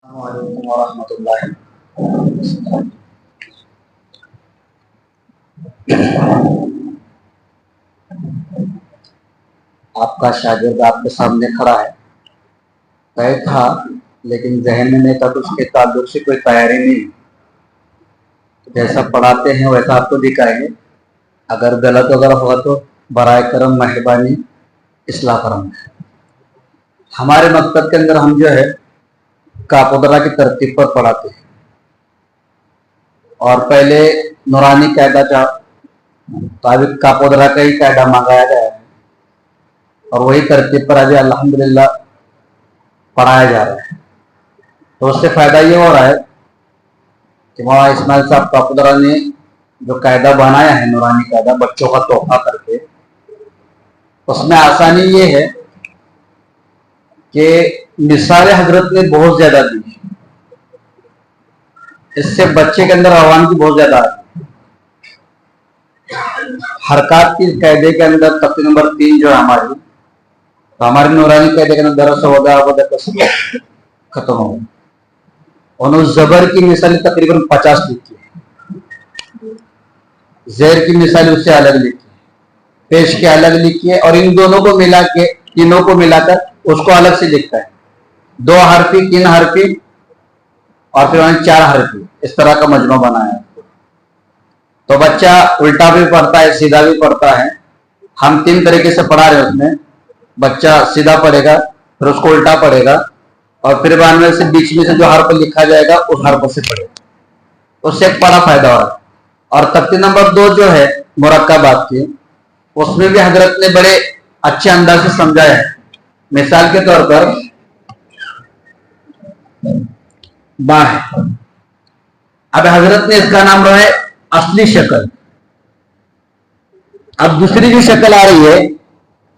अस्सलामुअलैकुम वरहमतुल्लाहि। आपका शागिर्द आपके सामने खड़ा है, तय था लेकिन जहन में नहीं था तो उसके ताल्लुक से कोई तैयारी नहीं। जैसा पढ़ाते हैं वैसा आपको दिखाएंगे। अगर गलत अगर होगा तो बराए करम मेहरबानी इस्लाह करम। हमारे मकतब के अंदर हम जो है कापोदरा की तरतीब पर पढ़ाते हैं और पहले नूरानी कायदा था, तो अभी कापोदरा का ही कायदा मंगाया गया है और वही तरतीब पर अभी अल्हम्दुलिल्लाह पढ़ाया जा रहा है। तो उससे फायदा ये हो रहा है कि मौलाना इस्माइल साहब कापोदरा ने जो कायदा बनाया है नूरानी कायदा बच्चों का तोहफा करके, उसमें आसानी ये है कि मिसाल हजरत ने बहुत ज्यादा दी है। इससे बच्चे के अंदर आह्वान की बहुत ज्यादा आती है। हरकत की कायदे के अंदर तख्ती नंबर 3 जो है हमारी, तो हमारे नूरानी कायदे के अंदर दरस खत्म हो गई। उन्होंने जबर की मिसाल तकरीबन 50 लिखी है, जेर की मिसाल उससे अलग लिखी है, पेश के अलग लिखी है और इन दोनों को मिला के तीनों को मिलाकर उसको अलग से लिखता है। 2 हरफी 3 हरफी और फिर 4 हरफी, इस तरह का मजमू बनाया है। तो बच्चा उल्टा भी पढ़ता है सीधा भी पढ़ता है। हम 3 तरीके से पढ़ा रहे हैं। उसमें बच्चा सीधा पढ़ेगा, फिर उसको उल्टा पढ़ेगा और फिर बाद में से बीच में से जो हर्फ लिखा जाएगा उस हर्फ से पढ़ेगा। उससे एक बड़ा फायदा हो रहा है। और तख्ती नंबर 2 जो है मुरक्कबात की, उसमें भी हजरत ने बड़े अच्छे अंदाज से समझाया है। मिसाल के तौर पर बा है, अब हजरत ने इसका नाम रहा है असली शक्ल। अब दूसरी जो शक्ल आ रही है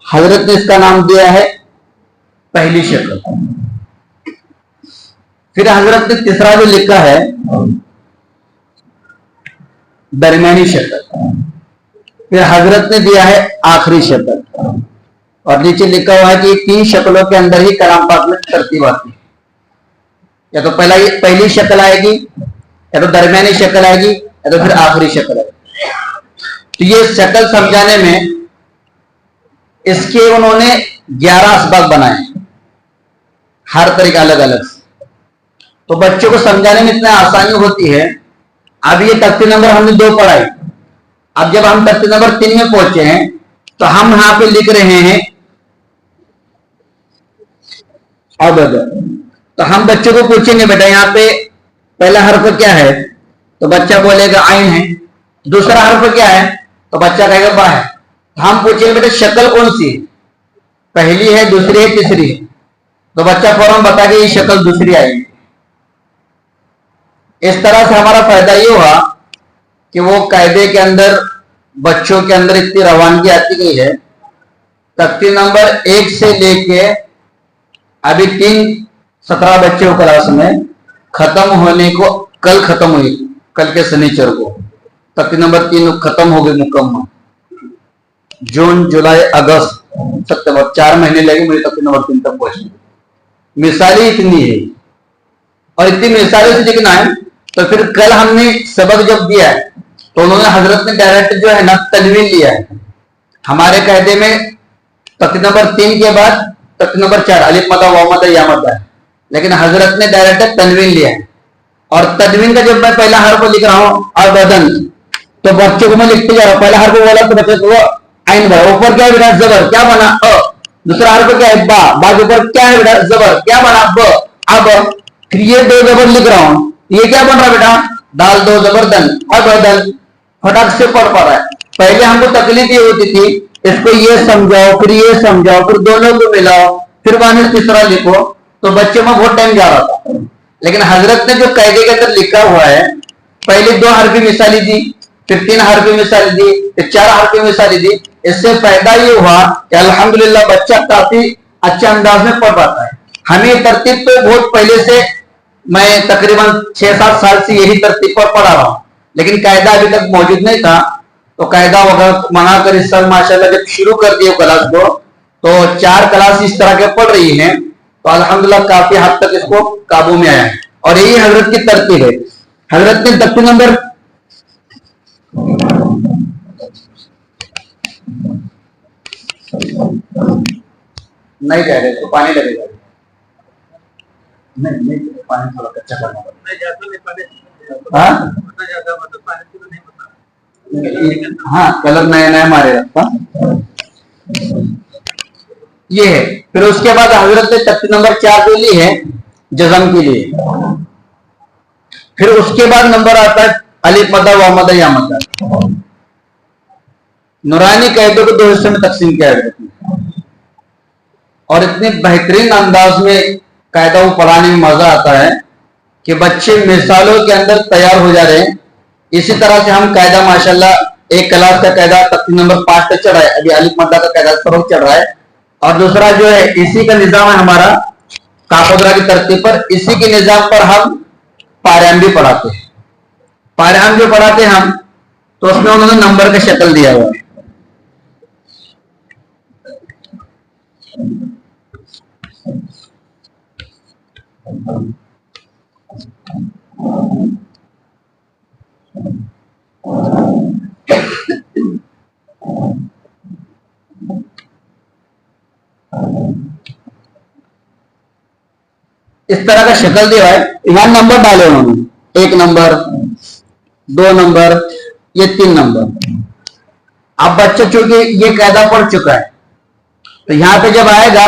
हजरत ने इसका नाम दिया है पहली शक्ल। फिर हजरत ने तीसरा जो लिखा है दरमियानी शक्ल। फिर हजरत ने दिया है आखिरी शक्ल और नीचे लिखा हुआ है कि 3 शक्लों के अंदर ही कलाम पाक में तरतीब आती है। या तो पहली शक्ल आएगी, या तो दरमियानी शक्ल आएगी, या तो फिर आखिरी शक्ल आएगी। तो ये शक्ल समझाने में इसके उन्होंने 11 असबाब बनाए, हर तरीका अलग अलग से। तो बच्चों को समझाने में इतना आसानी होती है। अब ये तख्ती नंबर हमने 2 पढ़ाई, अब जब हम तख्ती नंबर 3 में पहुंचे हैं तो हम यहां पे लिख रहे हैं अब तो हम बच्चों को पूछेंगे बेटा यहाँ पे पहला हर्फ क्या है, तो बच्चा बोलेगा आइन है। दूसरा हर्फ क्या है, तो बच्चा कहेगा बा है। तो हम पूछेंगे बेटा शक्ल कौन सी है, पहली है, दूसरी है, तीसरी है, तो बच्चा फौरन बता के ये शक्ल दूसरी आएगी। इस तरह से हमारा फायदा ये हुआ कि वो कायदे के अंदर बच्चों के अंदर इतनी रवानगी आती गई है। तख्ती नंबर 1 से लेके अभी 17 बच्चे हो क्लास में, खत्म होने को कल खत्म हुई, कल के शनिचर को तख्ती नंबर 3 खत्म हो गई मुकम्मल। जून जुलाई अगस्त सितंबर 4 महीने लगे मुझे तख्ती नंबर 3 तक पहुंचने। मिसालें इतनी है और इतनी मिसालें से लिखना है। तो फिर कल हमने सबक जब दिया है तो उन्होंने हजरत ने डायरेक्ट जो है ना तनवीन लिया है। हमारे कायदे में तख्ती नंबर 3 के बाद तख्ती नंबर 4 अलिफ मदा वाव मदा या मदा है, लेकिन हजरत ने डायरेक्ट तनवीन लिया है। और तनवीन का जब मैं पहला हर्फ लिख रहा हूं अबदन, तो बच्चों को मैं लिखते जा रहा हूं। पहला हर्फ बोला तो बच्चे को आइन बना, ऊपर क्या है बेटा जबर, क्या बना अ। दूसरा हर्फ क्या है बा के ऊपर क्या है बेटा जबर, क्या बना ब। अब फिर ये 2 जबर लिख रहा हूं, ये क्या बन रहा बेटा दाल 2 जबर दन अबदन। फटाक से पढ़ पा रहा है। पहले हमको तकलीफ ये होती थी इसको ये समझाओ फिर ये समझाओ फिर दोनों को मिलाओ फिर बाद में तीसरा लिखो, तो बच्चों में बहुत टाइम जा रहा था। लेकिन हजरत ने जो कायदे के अंदर लिखा हुआ है, पहले 2 हरफी मिसाली दी, फिर 3 हरफी मिसाली दी, फिर 4 हरफी मिसाली दी। इससे फायदा ये हुआ कि अल्हम्दुलिल्लाह बच्चा काफी अच्छे अंदाज में पढ़ पाता है। हमें तरतीब तो बहुत पहले से, मैं तकरीबन 6-7 साल से यही तरतीब पर पढ़ा रहा हूँ, लेकिन कायदा अभी तक मौजूद नहीं था। तो कायदा वगैरह मनाकर इस साल माशाल्लाह जब शुरू कर दिए क्लास को, तो 4 क्लास इस तरह के पढ़ रही हैं। तो अल्हम्दुलिल्लाह काफी हद तक इसको काबू में आया है। और यही हजरत की तरतीब है। हजरत ने तरतीब नंबर नहीं कह रहे तो पानी लगेगा, नहीं पानी थोड़ा कच्चा करना पड़ेगा। हाँ कलर नया नया मारे रखता ये है। फिर उसके बाद हजरत ने तख्ती नंबर 4 जो ली है जज़म के लिए। फिर उसके बाद नंबर आता है अलिफ मदा व मदा या मदा। नूरानी कायदों को 2 हिस्सों में तकसीम किया है और इतने बेहतरीन अंदाज में कायदा को पढ़ाने में मजा आता है कि बच्चे मिसालों के अंदर तैयार हो जा रहे हैं। इसी तरह से हम कायदा माशाल्लाह एक क्लास का कायदा तकसीम नंबर 5 तक चढ़ रहा है, अभी अलिफ मदा का कायदा फरोग चढ़ रहा है। और दूसरा जो है इसी का निजाम है हमारा काफदरा की तरतीब पर, इसी के निजाम पर हम पारायम भी पढ़ाते हैं। पारायम जो पढ़ाते हैं हम तो उसमें उन्होंने नंबर का शक्ल दिया हुआ है। इस तरह का शक्ल दिया है, यहां नंबर डाले उन्होंने 1 नंबर 2 नंबर ये 3 नंबर। अब बच्चा चूंकि ये कायदा पढ़ चुका है तो यहाँ पे जब आएगा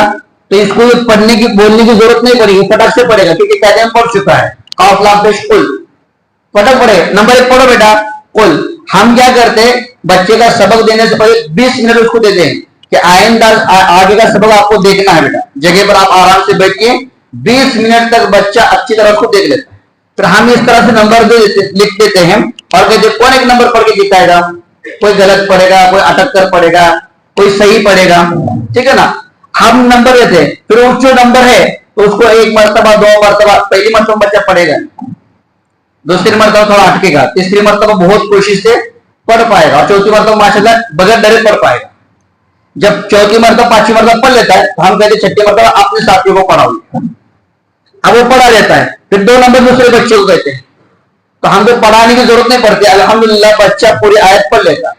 तो इसको पढ़ने की बोलने की जरूरत नहीं पड़ेगी, फटक से पढ़ेगा क्योंकि कायदे में पढ़ चुका है। काफ लाम पेश कुल फटक पढ़े। नंबर 1 पढ़ो बेटा कुल। हम क्या करते हैं बच्चे का सबक देने से पहले 20 मिनट उसको दे दें कि आइंदा आगे का सबक आपको देखना है बेटा। जगह पर आप आराम से बैठिए, 20 मिनट तक बच्चा अच्छी तरह उसको देख लेता है। फिर हम इस तरह से नंबर लिख देते हैं और कहते कौन एक नंबर पढ़ के दिखाएगा। कोई गलत पढ़ेगा, कोई अटक कर पढ़ेगा, कोई सही पढ़ेगा, ठीक है ना। हम नंबर देते हैं, फिर उस जो नंबर है तो उसको 1 मरतबा 2 मरतबा, पहली मरतबा बच्चा पढ़ेगा, दूसरी मरतबा थोड़ा अटकेगा, तीसरी मरतबा बहुत कोशिश से पढ़ पाएगा और चौथी मरतबा माशाल्लाह बगैर डरे पढ़ पाएगा। जब चौथी मरतबा 5वीं मरतबा पढ़ लेता है तो हम कहते छठी मरतबा अपने साथियों को पढ़ाओ। अब वो पढ़ा लेता है, फिर 2 नंबर दूसरे बच्चे को कहते हैं तो हमको पढ़ाने की जरूरत नहीं पड़ती, अल्हम्दुलिल्लाह बच्चा पूरी आयत पढ़ लेता है।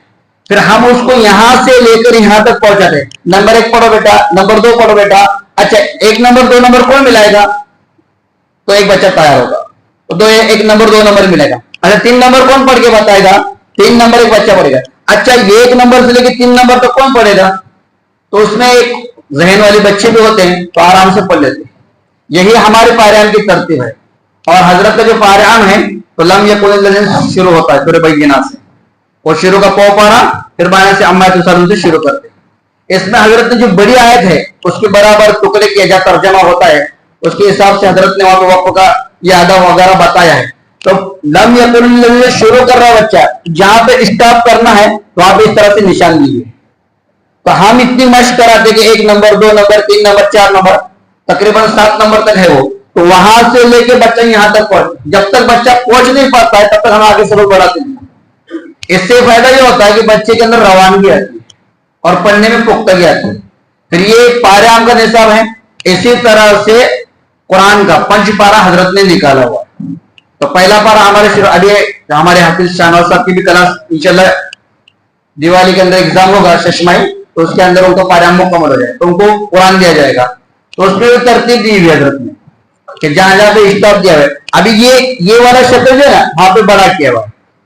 फिर हम उसको यहां से लेकर यहां तक पहुंचाते। नंबर 1 पढ़ो बेटा, नंबर 2 पढ़ो बेटा। अच्छा 1 नंबर 2 नंबर कौन मिलाएगा तो एक बच्चा तैयार होगा, तो 1 नंबर 2 नंबर मिलेगा। अच्छा 3 नंबर कौन पढ़ के बताएगा, 3 नंबर एक बच्चा पढ़ेगा। अच्छा 1 नंबर से लेकर 3 नंबर तक कौन पढ़ेगा, तो उसमें एक जहन वाले बच्चे भी होते हैं तो आराम से पढ़ लेते हैं। यही हमारे पारायण की तरतीब है। और हजरत का जो पारायण है तो लम यकुन शुरू होता है सूरह बय्यिना से, और शुरू का पौ पारा फिर बायना से अम्मा तुसरून से शुरू करते हैं। इसमें हजरत ने जो बड़ी आयत है उसके बराबर टुकड़े किया जा तर्जमा होता है, उसके हिसाब से हजरत ने वहां वक्फ का यादा वगैरह बताया है। तो लम यकुन शुरू कर रहा बच्चा, जहां पे स्टॉप करना है वहां पे इस तरह से निशान लीजिए। तो हम इतनी मशक कराते कि 1 नंबर 2 नंबर 3 नंबर 4 नंबर तकरीबन 7 नंबर तक है वो, तो वहां से लेके बच्चा यहां तक पहुंच, जब तक बच्चा पहुंच नहीं पाता है तब तक हम आगे सबक बढ़ाते हैं। इससे फायदा ये होता है कि बच्चे के अंदर रवानगी आती है और पढ़ने में पुख्तगी आती है। फिर ये पारायम का निसाब है। इसी तरह से कुरान का 5 पारा हजरत ने निकाला हुआ। तो पहला पारा हमारे अभी हमारे हाफिज शाहनवाज साहब की भी क्लास इंशाल्लाह दिवाली के अंदर एग्जाम होगा शशमाई, तो उसके अंदर उनको पारायम मुकम्मल हो जाए तो उनको कुरान दिया जाएगा। तो उसमें तरतीब दी हुई हजरत ने कि जहां जहां पे स्टॉप दिया हुआ है। अभी ये वाला शक्ल जो है ना वहां पे बड़ा किया हुआ,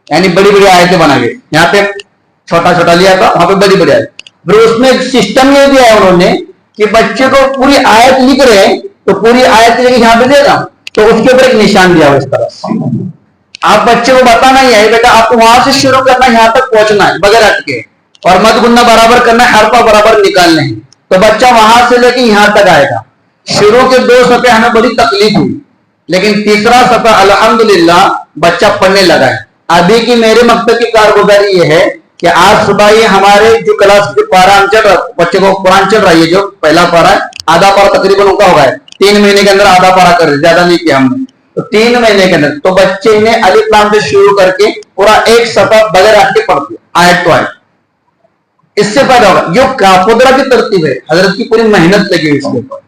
यानी बड़ी बड़ी आयतें बना गई। यहाँ पे छोटा छोटा लिया था, वहां पे बड़ी बड़ी आयत। फिर उसमें सिस्टम ये दिया है उन्होंने कि बच्चे को पूरी आयत लिख रहे हैं तो पूरी आयत यहाँ पे देगा तो उसके ऊपर एक निशान दिया हुआ इस तरह से। आप बच्चे को बताना ही है बेटा आपको वहां से शुरू करना, यहाँ तक पहुंचना है बगैर अटके, और मत गुन्ना बराबर करना है, हरफा बराबर निकालने हैं। तो बच्चा वहां से लेके यहां तक आएगा। शुरू के 2 सफ़े हमें बड़ी तकलीफ हुई, लेकिन तीसरा सफ़ा अल्हम्दुलिल्लाह बच्चा पढ़ने लगा है। अभी की मेरे मकसद की कारगुजारी ये है कि आज सुबह ये हमारे जो क्लास जो पारा चल रहा बच्चे को कुरान चल रहा है, जो पहला पारा है आधा पारा तकरीबन उनका होगा 3 महीने के अंदर आधा पारा कर ज्यादा नहीं किया हमने, तो 3 महीने के अंदर तो बच्चे ने अलिफ लाम से शुरू करके पूरा एक सफ़ा बगैर आके पढ़ दिया आयत तो आयत। इससे फायदा होगा। जो काफुदरा की तरतीब है हजरत की पूरी मेहनत लगी हुई इसके ऊपर,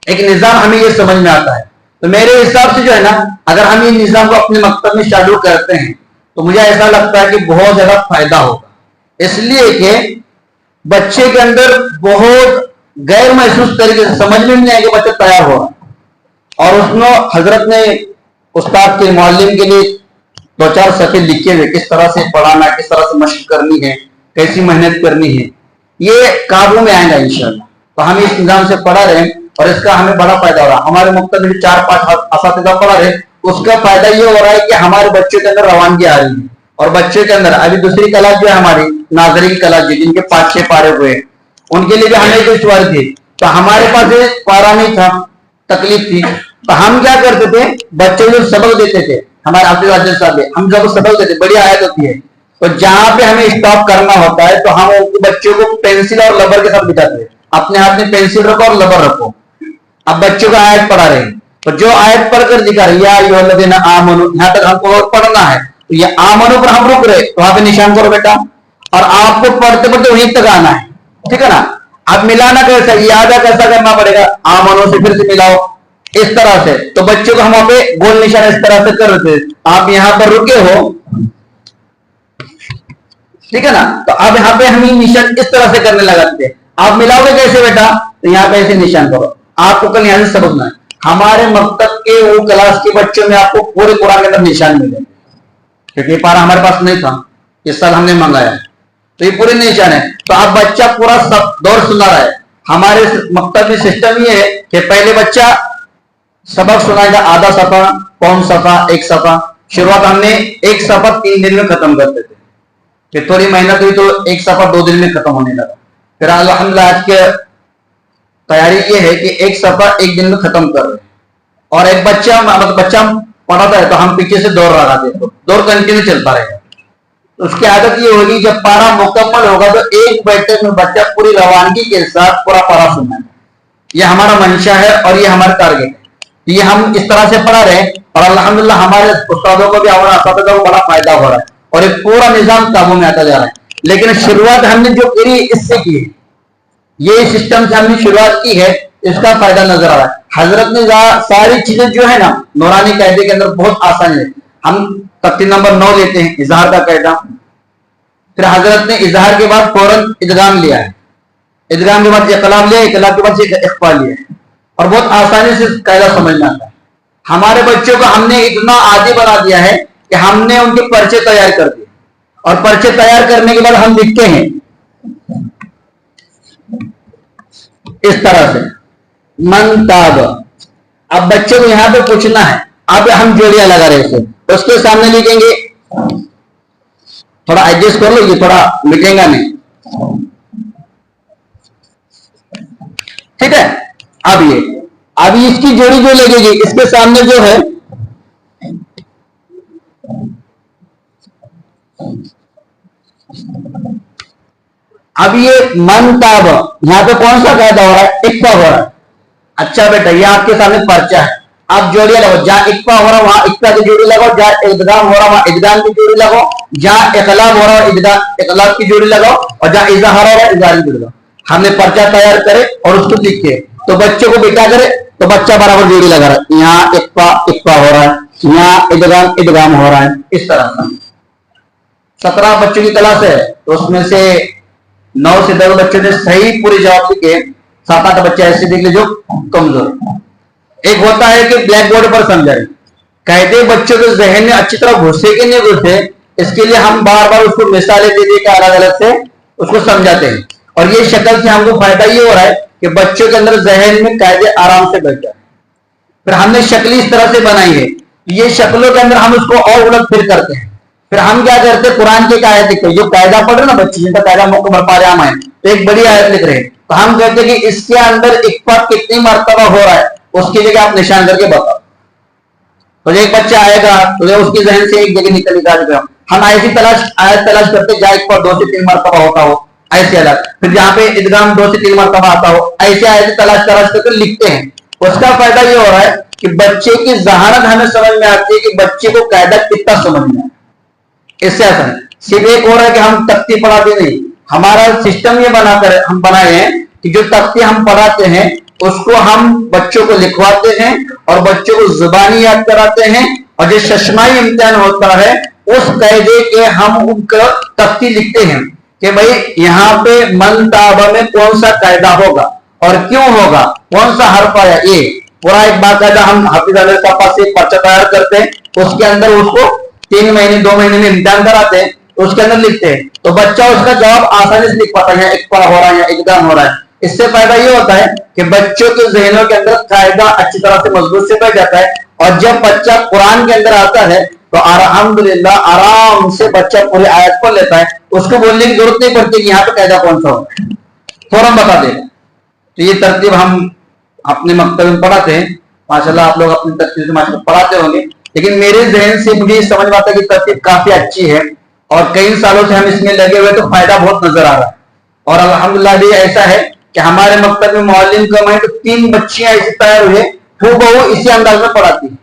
एक निजाम हमें ये समझ में आता है। तो मेरे हिसाब से जो है ना, अगर हम ये निजाम को अपने मकतब में चालू करते हैं तो मुझे ऐसा लगता है कि बहुत ज्यादा फायदा होगा। इसलिए कि बच्चे के अंदर बहुत गैर महसूस तरीके से समझ में नहीं आएगा, बच्चा तैयार हो रहा और उसमें हजरत ने उस्ताद के मुअल्लिम के लिए 2-4 सफ़े लिखे हुए, किस तरह से पढ़ाना, किस तरह से मशक करनी है, कैसी मेहनत करनी है, ये काबू में आएगा इंशाअल्लाह। तो हम इस निजाम से पढ़ा रहे हैं और इसका हमें बड़ा फायदा हो रहा है। हमारे मकतब में 4-5 असातिज़ा पढ़ा रहे, उसका फायदा ये हो रहा है कि हमारे बच्चों के अंदर रवानगी आ रही है और बच्चों के अंदर अभी दूसरी क्लास जो है हमारी नाजरी की क्लास, जिनके 5-6 पारे हुए उनके लिए भी हमें दुश्वारी थी। तो हमारे पास पारा नहीं था, तकलीफ थी, तो हम क्या करते थे, बच्चों को सबक देते थे। हमारे हाफिज अफजल साहब हम जब सबक देते, बड़ी आयत होती है, तो जहां पे हमें स्टॉप करना होता है तो हम बच्चों को पेंसिल और रबर के साथ बिठाते हैं। अपने हाथ में पेंसिल रखो और रबर रखो। अब बच्चों का आयत पढ़ा रहे हैं, तो जो आयत पढ़कर दिखा रही है आमनु, यहाँ तक हमको पढ़ना है, तो ये आमनु पर हम रुक रहे, तो वहां पे निशान करो बेटा, और आपको पढ़ते पढ़ते वहीं तक आना है, ठीक है ना। अब मिलाना कैसा, याद कैसा करना पड़ेगा, आमनु से फिर से मिलाओ इस तरह से। तो बच्चों को हम वहां पे गोल निशान इस तरह से कर रहे थे, आप यहां पर रुके हो, ठीक है ना। तो अब यहाँ पे हम निशान इस तरह से करने लगाते थे। आप मिलाओगे कैसे बेटा, तो यहाँ पे ऐसे निशान करो, आपको कल यहाँ से समझना है। हमारे मकतब के वो क्लास के बच्चों में आपको पूरे कुरान के अंदर निशान मिले, क्योंकि ये पारा हमारे पास नहीं था, इस साल हमने मंगाया, तो ये पूरे निशान है। तो आप बच्चा पूरा सब दौर सुना रहा है। हमारे मकतब में सिस्टम ये है कि पहले बच्चा सबक सुनाएगा, आधा सफा, पौन सफा, 1 सफा। शुरुआत हमने 1 सफा 3 दिन में खत्म करते थे, फिर थोड़ी मेहनत हुई तो 1 सफा 2 दिन में खत्म होने लगा। फिर अल्हम्दुलिल्लाह आज के तैयारी ये है कि 1 सफा 1 दिन में खत्म कर रहे हैं। और एक बच्चा पढ़ाता है तो हम पीछे से दौड़ रहा थे, दौड़ कंटिन्यू चलता रहेगा। उसकी आदत ये होगी, जब पारा मुकम्मल होगा तो एक बैठक में बच्चा पूरी रवानगी के साथ पूरा पारा सुनना है। ये हमारा मंशा है और ये हमारा टारगेट है। ये हम इस तरह से पढ़ा रहे हैं और अल्हम्दुलिल्लाह हमारे उस्तादों को भी, हमारे असातिज़ा को बड़ा फायदा हो रहा है और एक पूरा निजाम काबू में आता जा रहा है। लेकिन शुरुआत हमने जो करी इससे की है, ये सिस्टम से हमने शुरुआत की है, इसका फायदा नजर आ रहा है। हजरत ने सारी चीजें जो है ना नूरानी कायदे के अंदर बहुत आसान है। हम तख्ती नंबर 9 लेते हैं, इजहार का कायदा। फिर हजरत ने इजहार के बाद फौरन इदगाम लिया है, इदगाम के बाद इक़लाब लिया, इक़लाब के बाद इख्फा लिया है, और बहुत आसानी से कायदा समझ में आता है। हमारे बच्चों को हमने इतना आदी बना दिया है कि हमने उनके पर्चे तैयार कर दिए, और पर्चे तैयार करने के बाद हम लिखते हैं इस तरह से, मन ताब। अब बच्चे को यहां पे पूछना है, अब हम जोड़ियां लगा रहे थे, उसके सामने लिखेंगे, थोड़ा एडजस्ट कर लो, ये थोड़ा मिटेगा नहीं, ठीक है। अब इसकी जोड़ी जो लगेगी, इसके सामने जो है अब ये मन ताब, यहां पे कौन सा कायदा हो रहा है, इक्फा हो रहा है। अच्छा बेटा, ये आपके सामने पर्चा है, आप जोड़ियां लगाओ, जहां इक्फा हो रहा है वहां इक्फा की जोड़ी लगाओ, जहां इदगाम हो रहा है वहां इदगाम की जोड़ी लगाओ, जहां इक़लाब हो रहा है इक़लाब की जोड़ी लगाओ, और जहां इज़हार हो रहा है इज़हार की जोड़ी लगाओ। हमने पर्चा तैयार करे और उसको लिखे, तो बच्चों को बिठा करे तो बच्चा बराबर जोड़ी लगा रहा है, यहाँ इक्फा हो रहा है, यहाँ इदगाम हो रहा है, इस तरह का। 17 बच्चों की क्लास है, तो उसमें से 9 से 10 बच्चों ने सही पूरी जवाब लिखे, 7-8 बच्चे ऐसे देख लीजिए जो कमजोर। एक होता है कि ब्लैक बोर्ड पर समझाए, कायदे बच्चों के जहन में अच्छी तरह घुसे कि नहीं घुसे, इसके लिए हम बार बार उसको मिसालें दे देकर अलग अलग से उसको समझाते हैं। और ये शक्ल से हमको फायदा ये हो रहा है कि बच्चों के अंदर जहन में कायदे आराम से बैठ जाए। फिर हमने शक्ल इस तरह से बनाई है, ये शक्लों के अंदर हम उसको और उलट फिर करते हैं। फिर हम क्या करते हैं, कुरान की आयत लिखते हैं, जो कायदा पढ़ रहे ना बच्चे, जिनका कायदा मुकम्मल पाराम है, तो एक बड़ी आयत लिख रहे हैं, तो हम कहते हैं कि इसके अंदर इक्फा कितनी मर्तबा हो रहा है, उसकी जगह आप निशान करके बताओ। तो एक बच्चा आएगा तो उसकी जहन से एक जगह निकाल देगा। हम ऐसी आयत तलाश करते जहाँ इक्फा 2 से 3 मर्तबा होता हो, ऐसे अलग। फिर जहाँ पे इदगाम 2 से 3 मर्तबा आता हो, ऐसे आयत तलाश करके लिखते हैं। उसका फायदा ये हो रहा है कि बच्चे की जहानत हमें समझ में आती है कि बच्चे को कायदा कितना समझ में आए। इससे आसान सिर्फ एक हो रहा है कि हम तख्ती पढ़ाते नहीं, हमारा सिस्टम ये बनाकर हम बनाए हैं कि जो तख्ती हम पढ़ाते हैं उसको हम बच्चों को लिखवाते हैं और बच्चों को जुबानी याद कराते हैं, और जो शशमाई इम्तिहान होता है उस कायदे के हम उनका तख्ती लिखते हैं कि भाई यहाँ पे मन ताबा में कौन सा कायदा होगा और क्यों होगा, कौन सा हर्फ आया, ये पूरा एक बाकायदा हम हाफिज के पास एक पर्चा तैयार करते हैं, उसके अंदर उसको 3 महीने 2 महीने में इम्तिहान कराते हैं, उसके अंदर लिखते हैं, तो बच्चा उसका जवाब आसानी से लिख पाता है, एक पढ़ा हो रहा है या एग्जाम हो रहा है। इससे फायदा ये होता है कि बच्चों के जहनों के अंदर कायदा अच्छी तरह से मजबूत से बैठ जाता है, और जब बच्चा कुरान के अंदर आता है तो अल्हम्दुलिल्लाह आराम से बच्चा पूरी आयत पढ़ लेता है, उसको बोलने की जरूरत नहीं पड़ती कि यहाँ पे कायदा कौन सा होगा, फौरन बता देगा। तो ये तरतीब हम अपने मकतब में पढ़ाते हैं, माशाल्लाह आप लोग अपनी तरतीब से माशाल्लाह पढ़ाते होंगे, लेकिन मेरे जहन से मुझे समझ में आता है कि तरतीब काफी अच्छी है और कई सालों से हम इसमें लगे हुए, तो फायदा बहुत नजर आ रहा है। और अल्हम्दुलिल्लाह भी ऐसा है कि हमारे मकतब में मौलिम कम है तो 3 बच्चियां ऐसे तैयार हुए हूबहू इसी अंदाज में पढ़ाती है।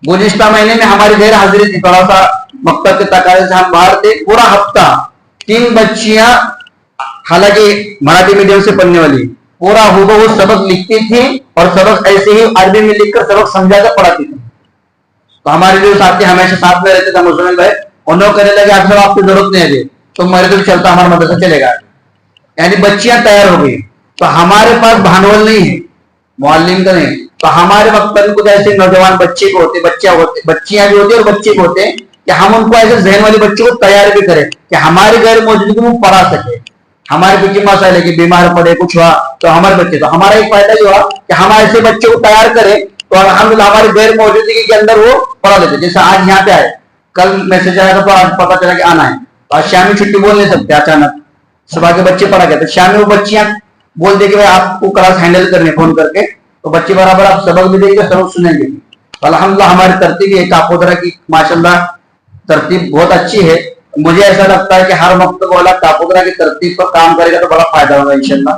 गुज़िश्ता महीने में हमारी गैर हाजिरी थी, थोड़ा सा मकतब के तकाजे से हम बाहर थे, पूरा हफ्ता 3 बच्चियां, हालांकि मराठी मीडियम से पढ़ने वाली, पूरा हूबहू सबक लिखती थी और सबक ऐसे ही अरबी में लिखकर सबक समझा कर पढ़ाती थी। तो हमारे जो साथी हमेशा साथ में रहते थे मुसलमान भाई, उन्होंने कहने लगे आप सब आपकी जरूरत नहीं है, तो मेरे तो चलता हमारा मदरसा चलेगा, यानी बच्चियां तैयार हो गई। तो हमारे पास भांडवल नहीं है मुअल्लिम का नहीं, तो हमारे वक्त में कुछ ऐसे नौजवान बच्चे को होते, बच्चियां भी होती और बच्चे को होते कि हम उनको ऐसे जहन वाले बच्चों को तैयार भी करें कि हमारी गैर मौजूदगी में पढ़ा सके। हमारे पीछे मसाले कि बीमार पड़े कुछ हुआ तो हमारे बच्चे, तो हमारा एक फायदा ये हुआ कि हम ऐसे बच्चों को तैयार करें तो अल्हम्दुलिल्लाह हमारी गैर मौजूदगी के अंदर वो पढ़ा लेते। जैसे आज यहाँ पे आए, कल मैसेज आया था तो आज पता चला कि आना है, तो आज शामी छुट्टी बोल नहीं सकते, अचानक सुबह के बच्चे पढ़ा गए, तो शामी वो बच्चियां बोल दे कि भाई आपको क्लास हैंडल करने फोन करके, तो बच्चे बराबर आप सबक भी देंगे सबक सुनेंगे। अल्हम्दुलिल्लाह हमारी तरतीब एक कापोदरा की माशाल्लाह तरतीब बहुत अच्छी है। मुझे ऐसा लगता है कि हर मकतब वाला कापोदरा की तरतीब पर काम करेगा तो बड़ा फायदा होगा इंशाल्लाह।